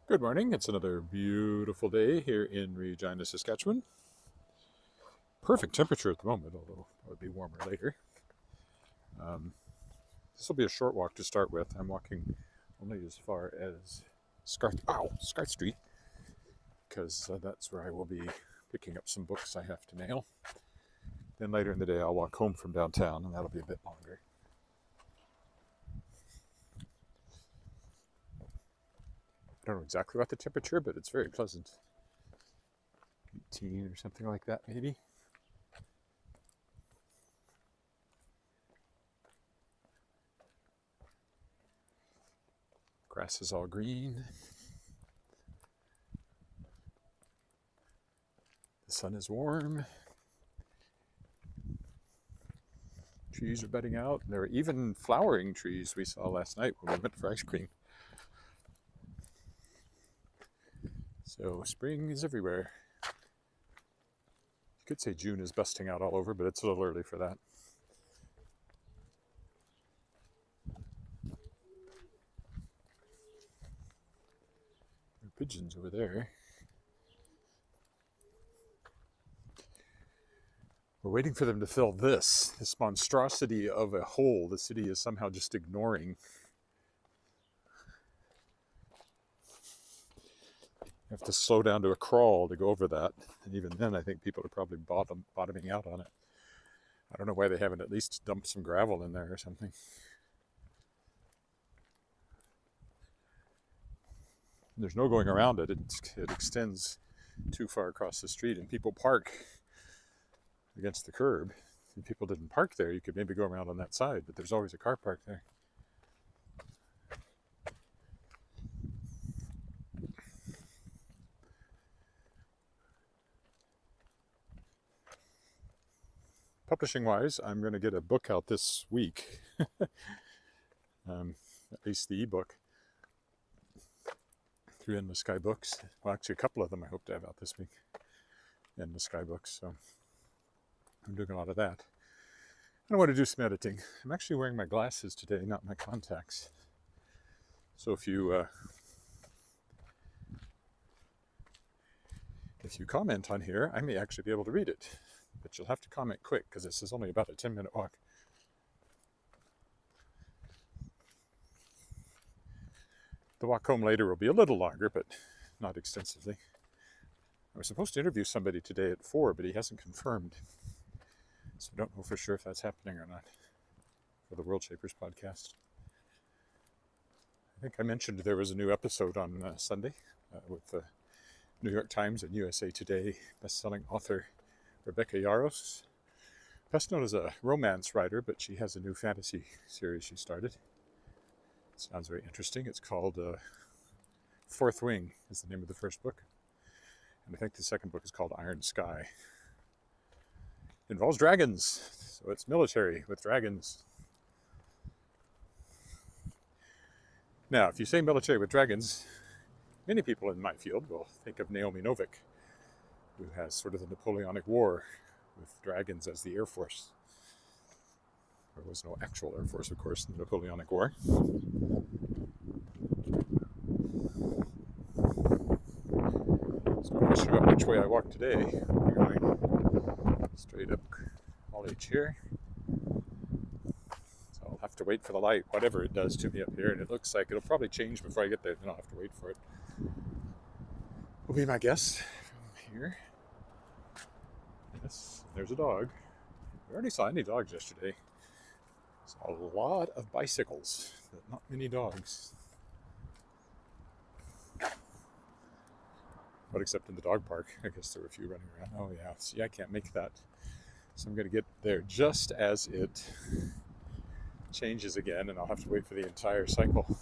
Good morning. It's another beautiful day here in Regina, Saskatchewan. Perfect temperature at the moment, although it would be warmer later. This will be a short walk to start with. I'm walking only as far as Scarth Street, because that's where I will be picking up some books I have to mail. Then later in the day, I'll walk home from downtown, and that'll be a bit longer. I don't know exactly what the temperature, but it's very pleasant. 18 or something like that, maybe. Grass is all green. The sun is warm. Trees are budding out. There are even flowering trees we saw last night when we went for ice cream. So spring is everywhere. You could say June is busting out all over, but it's a little early for that. There are pigeons over there. We're waiting for them to fill this monstrosity of a hole the city is somehow just ignoring. You have to slow down to a crawl to go over that. And even then, I think people are probably bottoming out on it. I don't know why they haven't at least dumped some gravel in there or something. There's no going around it. It extends too far across the street, and people park against the curb. If people didn't park there, you could maybe go around on that side, but there's always a car parked there. Publishing wise, I'm going to get a book out this week, at least the ebook, through In the Sky Books. Well, actually, a couple of them I hope to have out this week in the Sky Books. So I'm doing a lot of that. And I want to do some editing. I'm actually wearing my glasses today, not my contacts. So if you comment on here, I may actually be able to read it. But you'll have to comment quick, because this is only about a 10-minute walk. The walk home later will be a little longer, but not extensively. I was supposed to interview somebody today at 4, but he hasn't confirmed. So I don't know for sure if that's happening or not for the World Shapers podcast. I think I mentioned there was a new episode on Sunday with the New York Times and USA Today best-selling author Rebecca Yarros, best known as a romance writer, but she has a new fantasy series she started. It sounds very interesting. It's called Fourth Wing is the name of the first book. And I think the second book is called Iron Sky. It involves dragons, so it's military with dragons. Now, if you say military with dragons, many people in my field will think of Naomi Novik, who has sort of the Napoleonic War with dragons as the Air Force. There was no actual Air Force, of course, in the Napoleonic War. There's no question about which way I walk today. I'm going straight up College here. So I'll have to wait for the light, whatever it does to me up here, and it looks like it'll probably change before I get there, then I'll have to wait for it. Will be my guess from here. Yes, there's a dog. We already saw any dogs yesterday. Saw a lot of bicycles, but not many dogs. But except in the dog park, I guess there were a few running around. Oh yeah, see, I can't make that. So I'm going to get there just as it changes again, and I'll have to wait for the entire cycle.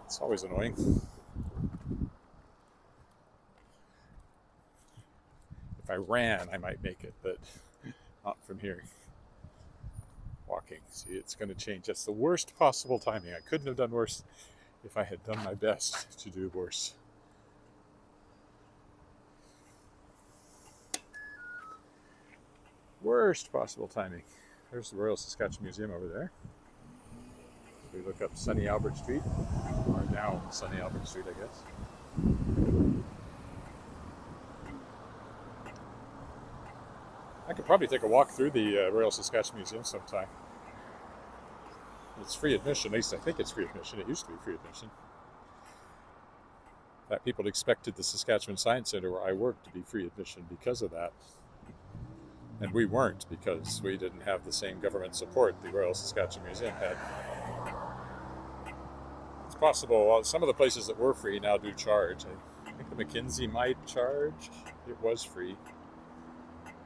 It's always annoying. If I ran, I might make it, but not from here. Walking, see, it's going to change. That's the worst possible timing. I couldn't have done worse if I had done my best to do worse. Worst possible timing. There's the Royal Saskatchewan Museum over there. We look up Sunny Albert Street, or down Sunny Albert Street, I guess. I could probably take a walk through the Royal Saskatchewan Museum sometime. It's free admission, at least I think it's free admission. It used to be free admission. That people expected the Saskatchewan Science Centre where I worked to be free admission because of that. And we weren't, because we didn't have the same government support the Royal Saskatchewan Museum had. It's possible some of the places that were free now do charge. I think the Mackenzie might charge. It was free.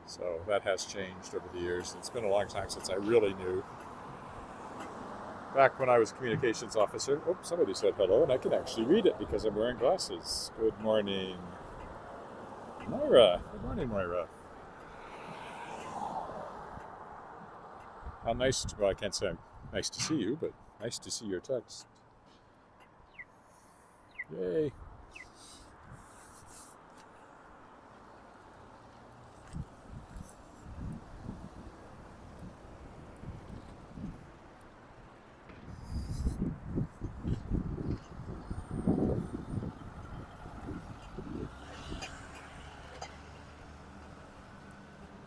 So that has changed over the years. It's been a long time since I really knew. Back when I was a communications officer, somebody said hello, and I can actually read it because I'm wearing glasses. Good morning, Moira. Good morning, Moira. How nice, well, I can't say I'm nice to see you, but nice to see your text. Yay.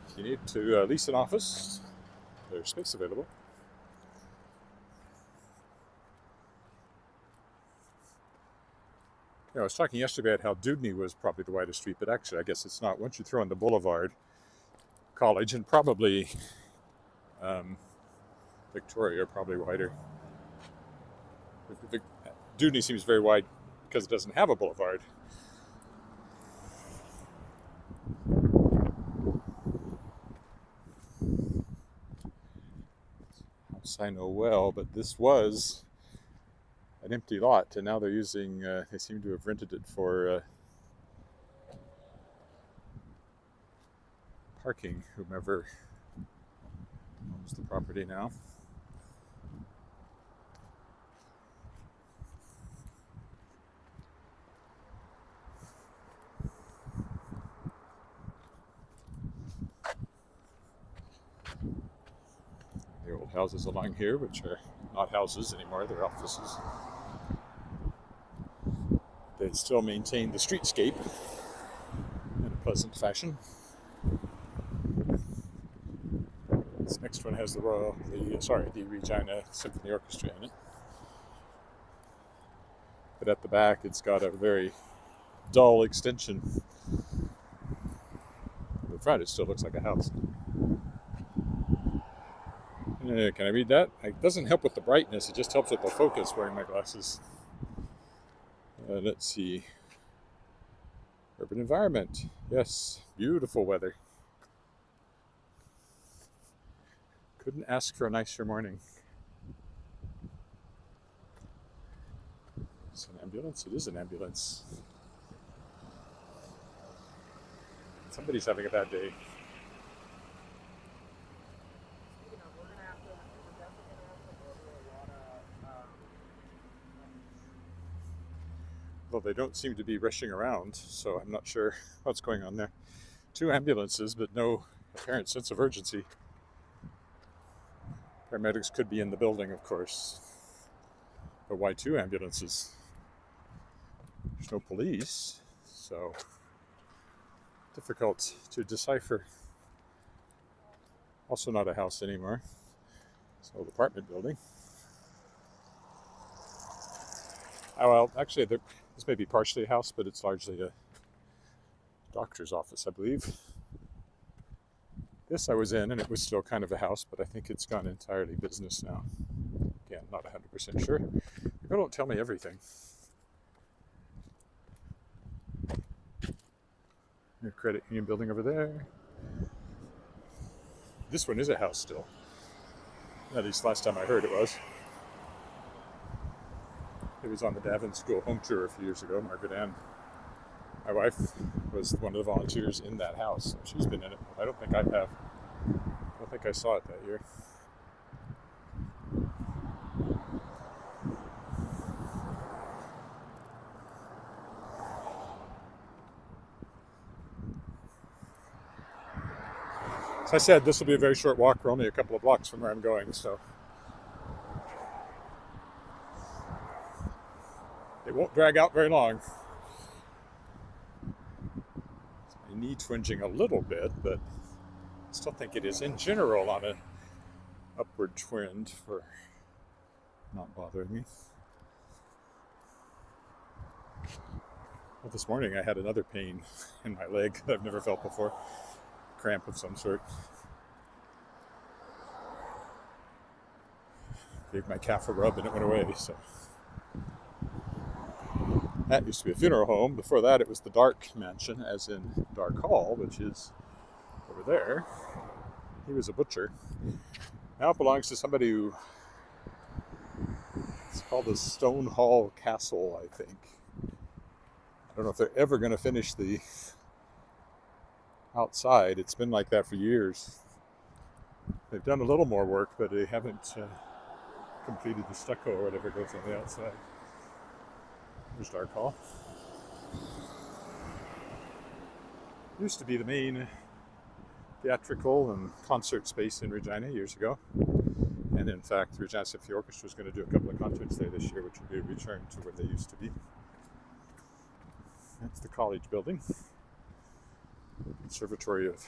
If you need to lease an office, there's space available. I was talking yesterday about how Dewdney was probably the widest street, but actually I guess it's not. Once you throw in the Boulevard, College, and probably Victoria are probably wider. Dewdney seems very wide because it doesn't have a boulevard. I know well, but this was an empty lot, and now they're using, they seem to have rented it for parking, whomever owns the property now. The old houses along here, which are not houses anymore, they're offices. They still maintain the streetscape in a pleasant fashion. This next one has the Regina Symphony Orchestra in it. But at the back, it's got a very dull extension. In the front, it still looks like a house. Can I read that? It doesn't help with the brightness, it just helps with the focus wearing my glasses. Let's see. Urban environment. Yes, beautiful weather. Couldn't ask for a nicer morning. It's an ambulance? It is an ambulance. Somebody's having a bad day. Well, they don't seem to be rushing around, so I'm not sure what's going on there. 2 ambulances, but no apparent sense of urgency. Paramedics could be in the building, of course. But why 2 ambulances? There's no police, so difficult to decipher. Also not a house anymore. It's an old apartment building. Oh, well, actually, this may be partially a house, but it's largely a doctor's office, I believe. This I was in, and it was still kind of a house, but I think it's gone entirely business now. Again, not 100% sure. People don't tell me everything. Your credit union building over there. This one is a house still. At least last time I heard it was. It was on the Davin School home tour a few years ago. Margaret Ann, my wife, was one of the volunteers in that house. She's been in it. I don't think I have. I don't think I saw it that year. As I said, this will be a very short walk. We're only a couple of blocks from where I'm going, so It won't drag out very long. My knee twinging a little bit, but I still think it is in general on an upward trend for not bothering me. Well, this morning I had another pain in my leg that I've never felt before. Cramp of some sort. Gave my calf a rub and it went away, so. That used to be a funeral home. Before that, it was the Dark Mansion, as in Dark Hall, which is over there. He was a butcher. Now it belongs to somebody who... It's called the Stone Hall Castle, I think. I don't know if they're ever going to finish the outside. It's been like that for years. They've done a little more work, but they haven't completed the stucco or whatever goes on the outside. There's Dark Hall. Used to be the main theatrical and concert space in Regina years ago. And in fact, the Regina Symphony Orchestra was going to do a couple of concerts there this year, which would be a return to where they used to be. That's the college building. Conservatory of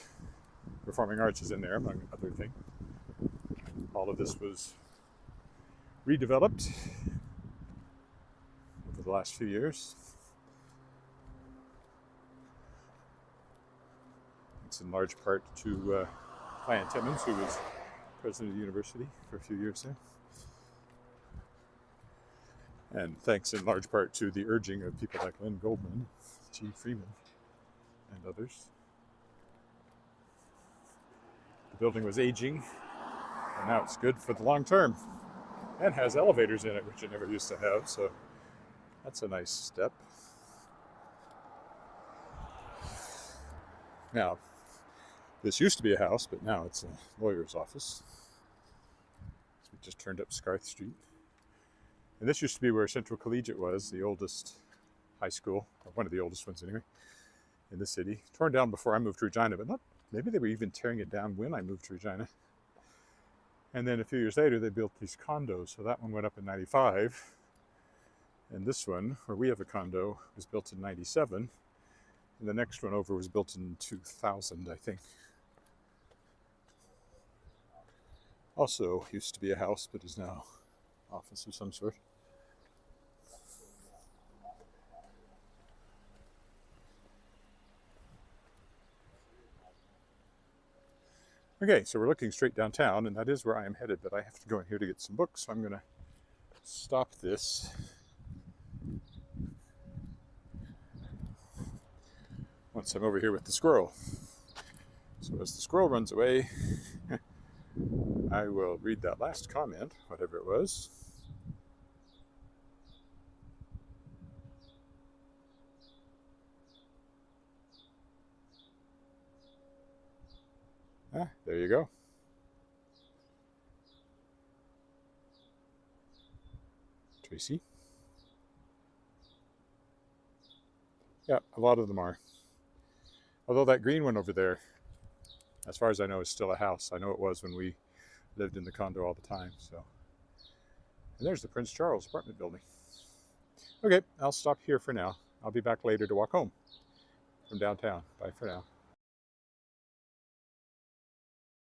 Performing Arts is in there, among other things. All of this was redeveloped over the last few years. Thanks in large part to Diane Timmons, who was president of the university for a few years there. And thanks in large part to the urging of people like Lynn Goldman, G. Freeman, and others. The building was aging, and now it's good for the long term. And has elevators in it, which it never used to have, so that's a nice step. Now, this used to be a house, but now it's a lawyer's office. So we just turned up Scarth Street. And this used to be where Central Collegiate was, the oldest high school, or one of the oldest ones anyway, in the city. Torn down before I moved to Regina, but not, maybe they were even tearing it down when I moved to Regina. And then a few years later, they built these condos. So that one went up in 95. And this one, where we have a condo, was built in 97. And the next one over was built in 2000, I think. Also used to be a house, but is now office of some sort. Okay, so we're looking straight downtown, and that is where I am headed, but I have to go in here to get some books, so I'm going to stop this. Once I'm over here with the squirrel. So as the squirrel runs away, I will read that last comment, whatever it was. Ah, there you go. Tracy. Yeah, a lot of them are. Although that green one over there, as far as I know, is still a house. I know it was when we lived in the condo all the time. So, and there's the Prince Charles apartment building. Okay, I'll stop here for now. I'll be back later to walk home from downtown. Bye for now.